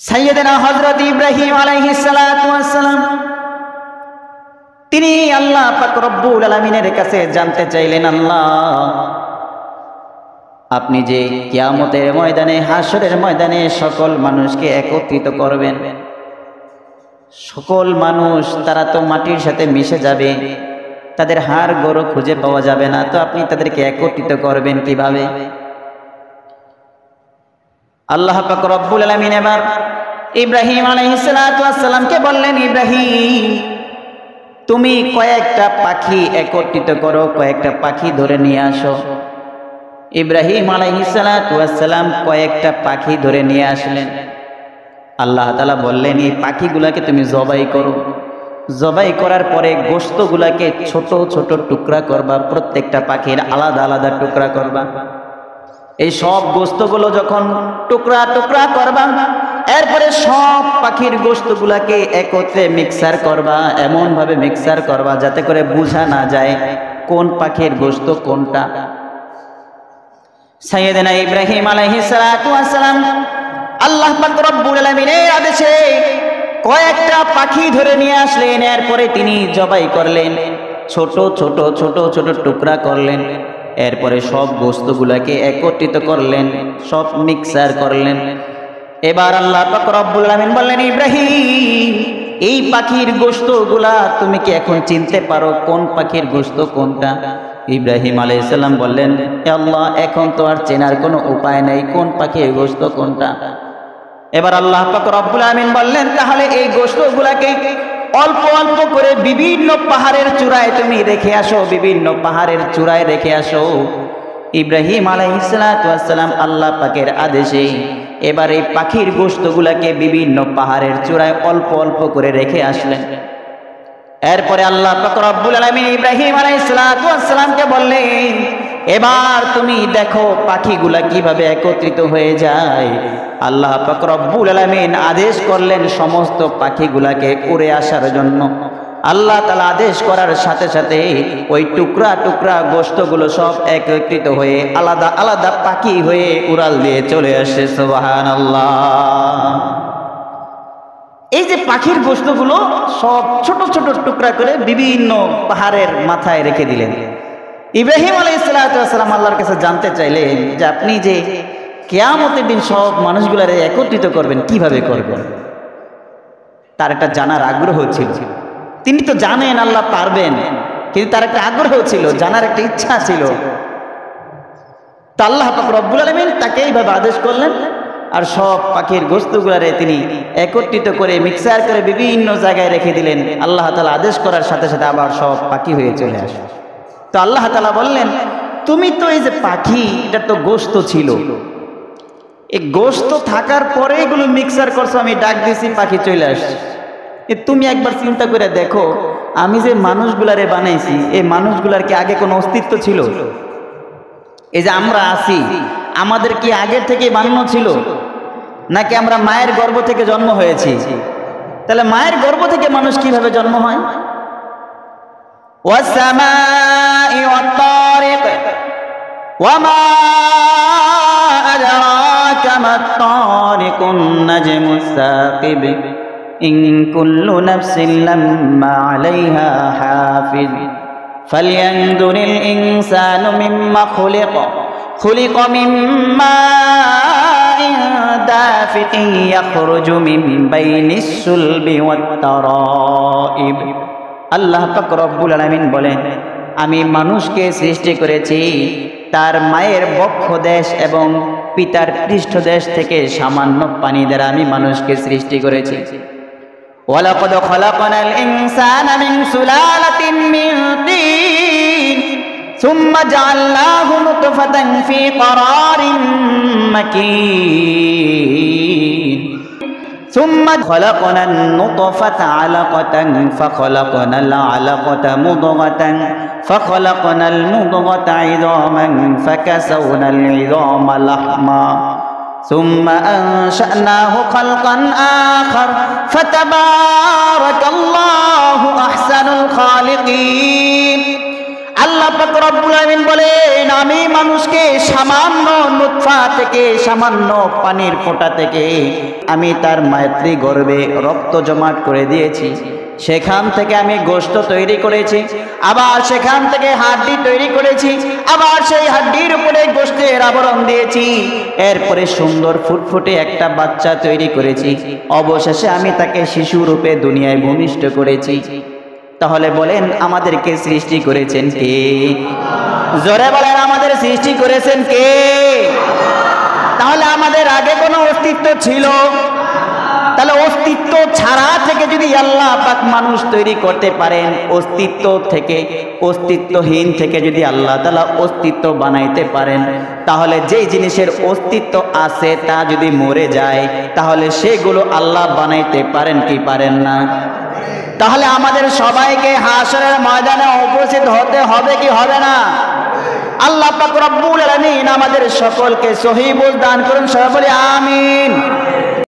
সাইয়েদনা হযরত ইব্রাহিম আলাইহিস সালাতু ওয়াস সালাম তিনি আল্লাহ পাক রব্বুল আলামিনের কাছে জানতে চাইলেন, আল্লাহ আপনি যে কিয়ামতের ময়দানে, হাসরের ময়দানে সকল মানুষকে একত্রিত করবেন, সকল মানুষ তারা তো মাটির সাথে মিশে যাবে, তাদের হাড় গোড় খুঁজে পাওয়া যাবে না, তো আপনি তাদেরকে একত্রিত করবেন কিভাবে? আল্লাহ পাক রব্বুল আলামিন এবার ইব্রাহিম আলাইহিস সালাতু ওয়াস সালামকে বললেন, ইব্রাহিম তুমি কয়েকটা পাখি একত্রিত করো, কয়েকটা পাখি ধরে নিয়ে আসো। ইব্রাহিম আলাইহিস সালাতু ওয়াস সালাম কয়েকটা পাখি ধরে নিয়ে আসলেন। আল্লাহ তাআলা বললেন, এই পাখিগুলাকে তুমি জবাই করো, জবাই করার পরে গোশতগুলাকে ছোট ছোট টুকরা করবা, প্রত্যেকটা পাখির আলাদা আলাদা টুকরা করবা। এই সব গোশতগুলো যখন টুকরা টুকরা করবা, এরপরে সব পাখির গোশতগুলাকে একত্রে মিক্সার করবা, এমন ভাবে মিক্সার করবা যাতে করে বোঝা না যায় কোন পাখির গোশত কোনটা। সাইয়েদনা ইব্রাহিম আলাইহিস সালাতু ওয়াস সালাম আল্লাহ পাক রব্বুল আলামিনের আদেশে কয়েকটা পাখি ধরে নিয়ে আসলেন, এরপরে তিনি জবাই করলেন, ছোট ছোট ছোট ছোট টুকরা করলেন, এরপরে সব গোশতগুলাকে একত্রিত করলেন, সব মিক্সার করলেন। এবার আল্লাহ পাক রব্বুল আলামিন বললেন, ইব্রাহিম এই পাখির গোশতগুলা তুমি কি এখন চিনতে পারো কোন পাখির গোশত কোনটা? ইব্রাহিম আলাইহিস সালাম বললেন, হে আল্লাহ এখন তো আর চেনার কোনো উপায় নাই কোন পাখির গোশত কোনটা। এবার আল্লাহ পাক রব্বুল আলামিন বললেন, তাহলে এই গোশতগুলাকে অল্প অল্প করে বিভিন্ন পাহাড়ের চূড়ায় তুমি রেখে আসো, বিভিন্ন পাহাড়ের চূড়ায় রেখে আসো। ইব্রাহিম আলাইহিস সালাতু ওয়াস সালাম আল্লাহ পাকের আদেশে এবার এই পাখির গোশতগুলাকে বিভিন্ন পাহাড়ের চূড়ায় অল্প অল্প করে রেখে আসলেন। এরপরে আল্লাহ পাক রব্বুল আলামিন ইব্রাহিম আলাইহিস সালাতু ওয়াস সালামকে বললেন, এবার তুমি দেখো পাখিগুলা কিভাবে একত্রিত হয়ে যায়। আল্লাহ পাক রব্বুল আলামিন আদেশ করলেন সমস্ত পাখিগুলাকে উড়ে আসার জন্য। আল্লাহ তাআলা আদেশ করার সাথে সাথে ওই টুকরা টুকরা গোশতগুলো সব একত্রিত হয়ে আলাদা আলাদা পাখি হয়ে উড়াল দিয়ে চলে আসে। সুবহানাল্লাহ। এই যে পাখির গোশতগুলো সব ছোট ছোট টুকরা করে বিভিন্ন পাহাড়ের মাথায় রেখে দিলেন। ইব্রাহিম আলাইহিস সালাতু ওয়াস সালাম আল্লাহর কাছে জানতে চাইলেন যে আপনি যে কিয়ামতের দিন সব মানুষগুলারে একত্রিত করবেন কিভাবে করবেন? তার একটা জানার আগ্রহ ছিল। তিনি তো জানেন আল্লাহ পারবেন, কিন্তু তার একটা আগ্রহ ছিল, জানার একটা ইচ্ছা ছিল। তা আল্লাহ পাক রব্বুল আলামিন তাকে এইভাবে আদেশ করলেন, আর সব পাখির গোশতগুলারে তিনি একত্রিত করে মিক্সার করে বিভিন্ন জায়গায় রেখে দিলেন। আল্লাহ তাআলা আদেশ করার সাথে সাথে আবার সব পাখি হয়ে চলে আসে। তো আল্লাহ তাআলা বললেন, তুমি তো এই যে পাখি, এটা তো গোশত ছিল, এই গোশত থাকার পরে এগুলো মিক্সার করছো, আমি ডাক দিয়েছি পাখি চলে আসছে। তুমি একবার চিন্তা করে দেখো, আমি যে মানুষগুলারে বানাইছি, এই মানুষগুলার কি আগে কোনো অস্তিত্ব ছিল? এই যে আমরা আছি, আমাদের কি আগের থেকে বানানো ছিল, নাকি আমরা মায়ের গর্ভ থেকে জন্ম হয়েছি? তাহলে মায়ের গর্ভ থেকে মানুষ কিভাবে জন্ম হয়? ওয়াসসামাই ওয়াত-তারিক ওয়ামা আদরাকা মাত-তারিকুন নাজমুস সাকিব ইন কুল্লু নাফসিন লাম্মা আলাইহা হাফিজ ফালইয়ানজুরিল ইনসানু মিম্মা খুলিকা মিম্মা দাফিকিন ইয়াখরুজু মিন বাইনিস সুলবি ওয়াত-তারাইব। আল্লাহ পাক রব্বুল আলামিন বলেন, আমি মানুষকে সৃষ্টি করেছি তার মায়ের বক্ষদেশ এবং পিতার পৃষ্ঠদেশ থেকে সামান্য পানি দ্বারা আমি মানুষকে সৃষ্টি করেছি। ওয়ালাকাদ খালাকনাল ইনসানা মিন সুলালাতিন মিন তিন সুম্মা জাআলনাহু নুতফাতান ফি ক্বারারিন মাকিন ثم خلقنا النطفة علقة فخلقنا العلقة مضغة فخلقنا المضغة عظاما فكسونا العظام لحما ثم أنشأناه خلقا آخر فتبارك الله أحسن الخالقين। আল্লাহ পাক রব্বুল আলামিন বলেন, আমি মানুষকে সামান্য নুতফা থেকে, সামান্য পানির ফোঁটা থেকে আমি তার মাতৃ গর্ভে রক্ত জমাট করে দিয়েছি। সেখান থেকে আমি গোশত তৈরি করেছি, আবার সেখান থেকে হাড্ডি তৈরি করেছি, আবার সেই হাড্ডির উপরে গোশতের আবরণ দিয়েছি, এরপরে সুন্দর ফুটফুটে একটা বাচ্চা তৈরি করেছি, অবশেষে আমি তাকে শিশু রূপে দুনিয়ায় ভূমিষ্ঠ করেছি। তাহলে বলেন আমাদেরকে সৃষ্টি করেছেন কে? জোরে বলেন আমাদের সৃষ্টি করেছেন কে? তাহলে আমাদের আগে কোনো অস্তিত্ব ছিল? তাহলে অস্তিত্ব ছাড়া থেকে যদি আল্লাহ পাক মানুষ তৈরি করতে পারেন, অস্তিত্ব থেকে, অস্তিত্বহীন থেকে যদি আল্লাহ তাআলা অস্তিত্ব বানাইতে পারেন, তাহলে যেই জিনিসের অস্তিত্ব আছে তা যদি মরে যায়, তাহলে সেগুলো আল্লাহ বানাইতে পারেন কি পারেন না? তাহলে আমাদের সবাইকে হাশরের ময়দানে উপস্থিত হতে হবে কি হবে না? আল্লাহ পাক রব্বুল আলামিন আমাদের সকলকে সহিহ বুঝ দান করুন, সবাই বলি আমিন।